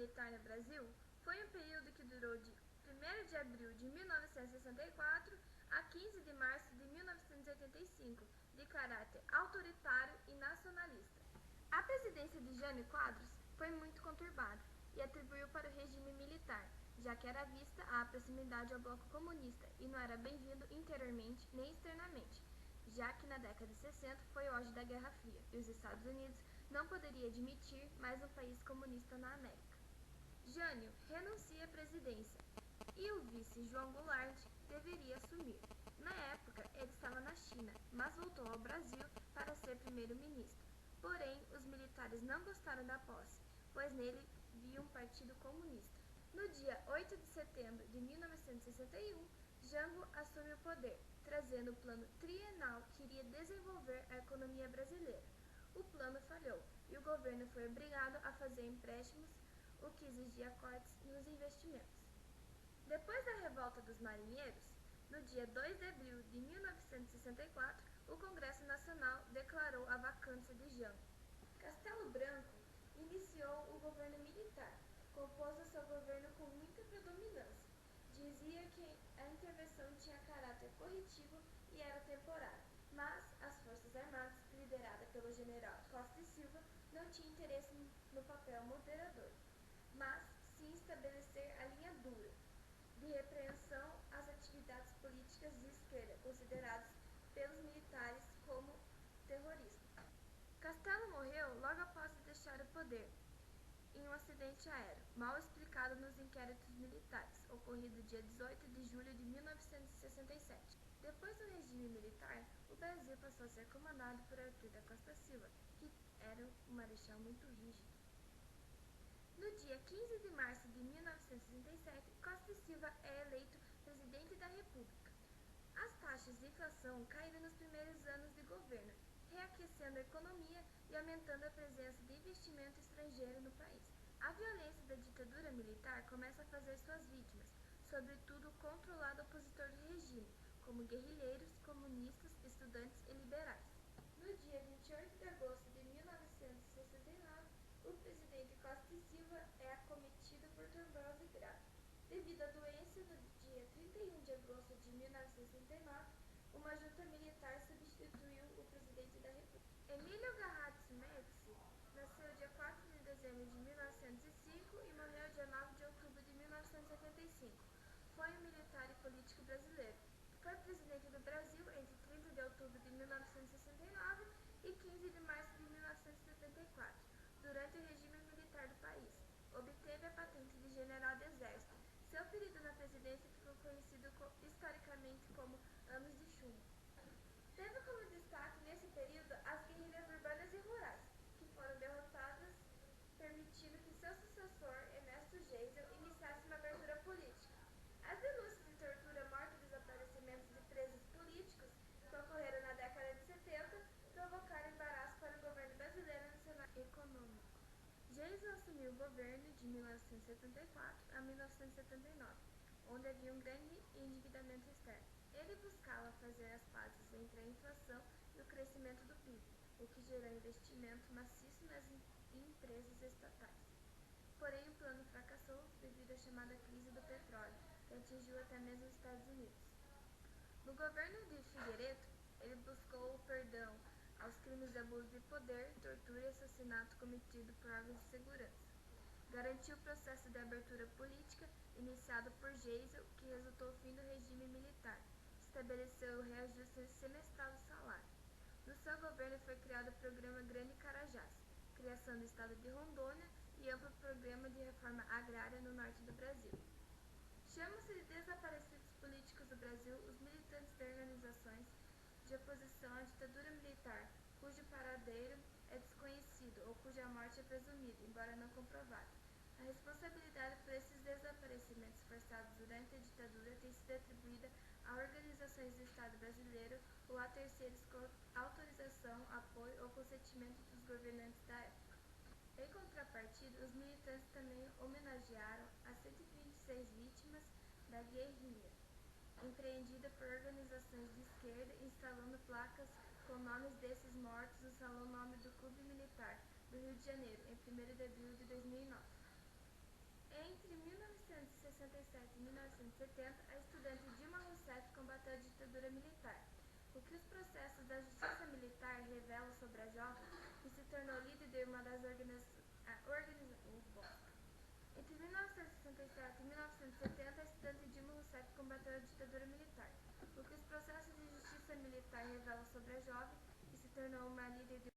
militar no Brasil foi um período que durou de 1º de abril de 1964 a 15 de março de 1985, de caráter autoritário e nacionalista. A presidência de Jânio Quadros foi muito conturbada e atribuiu para o regime militar, já que era vista a proximidade ao bloco comunista e não era bem-vindo interiormente nem externamente, já que na década de 60 foi o auge da Guerra Fria e os Estados Unidos não poderia admitir mais um país comunista na América. Jânio renuncia à presidência e o vice João Goulart deveria assumir. Na época, ele estava na China, mas voltou ao Brasil para ser primeiro-ministro. Porém, os militares não gostaram da posse, pois nele via um partido comunista. No dia 8 de setembro de 1961, Jango assume o poder, trazendo o plano trienal que iria desenvolver a economia brasileira. O plano falhou e o governo foi obrigado a fazer empréstimos, o que exigia cortes nos investimentos. Depois da revolta dos marinheiros, no dia 2 de abril de 1964, o Congresso Nacional declarou a vacância de Jango. Castelo Branco iniciou o governo militar, compôs o seu governo com muita predominância. Dizia que a intervenção tinha caráter corretivo e era temporária, mas as Forças Armadas, liderada pelo general Costa e Silva, não tinha interesse no papel moderador, mas sim estabelecer a linha dura de repreensão às atividades políticas de esquerda, consideradas pelos militares como terrorismo. Castelo morreu logo após deixar o poder, em um acidente aéreo, mal explicado nos inquéritos militares, ocorrido dia 18 de julho de 1967. Depois do regime militar, o Brasil passou a ser comandado por Arthur da Costa Silva, que era um marechal muito rígido. No dia 15 de março de 1967, Costa e Silva é eleito presidente da República. As taxas de inflação caíram nos primeiros anos de governo, reaquecendo a economia e aumentando a presença de investimento estrangeiro no país. A violência da ditadura militar começa a fazer suas vítimas, sobretudo contra o lado opositor do regime, como guerrilheiros, comunistas, estudantes e liberais. No dia 28 de agosto de 1969, o presidente Costa e Silva é acometido por trombose grave. Devido à doença, no dia 31 de agosto de 1969, uma junta militar substituiu o presidente da República. Emílio Garrates Médici nasceu dia 4 de dezembro de 1905 e morreu dia 9 de outubro de 1985. Foi um militar e político brasileiro. Foi presidente do Brasil entre 30 de outubro de 1969 e 15 de março de 1974, durante o regime militar do país. Obteve a patente de general do Exército. Seu período na presidência ficou conhecido historicamente como Anos de Chumbo. Teve como destaque nesse período as guerrilhas urbanas e rurais, que foram derrotadas, permitindo que seu sucessor, Ernesto Geisel, iniciasse uma abertura política. As denúncias de tortura, morte e desaparecimentos de presos políticos, que ocorreram na década de 70, provocaram embaraço para o governo brasileiro no cenário econômico. Geisel assumiu o governo de 1974 a 1979, onde havia um grande endividamento externo. Ele buscava fazer as pazes entre a inflação e o crescimento do PIB, o que gerou investimento maciço nas empresas estatais. Porém, o plano fracassou devido à chamada crise do petróleo, que atingiu até mesmo os Estados Unidos. No governo de Figueiredo, ele buscou o perdão aos crimes de abuso de poder, tortura e assassinato cometido por órgãos de segurança. Garantiu o processo de abertura política iniciado por Geisel, que resultou no fim do regime militar. Estabeleceu o reajuste semestral do salário. No seu governo foi criado o Programa Grande Carajás, criação do estado de Rondônia e amplo programa de reforma agrária no norte do Brasil. Chamam-se de desaparecidos políticos do Brasil os militantes de organizações de oposição à ditadura militar, cujo paradeiro é desconhecido ou cuja morte é presumida, embora não comprovada. A responsabilidade por esses desaparecimentos forçados durante a ditadura tem sido atribuída a organizações do Estado brasileiro ou a terceiros com autorização, apoio ou consentimento dos governantes da época. Em contrapartida, os militantes também homenagearam as 126 vítimas da guerrilha, empreendida por organizações de esquerda, instalando placas com nomes desses mortos no Salão Nobre do Clube Militar do Rio de Janeiro, em 1º de abril de 2009. 1967 e 1970, a estudante Dilma Rousseff combateu a ditadura militar. O que os processos da justiça militar revelam sobre a jovem que se tornou líder de uma das organizações. Entre 1967 e 1970, a estudante Dilma Rousseff combateu a ditadura militar. O que os processos de justiça militar revelam sobre a jovem que se tornou uma líder de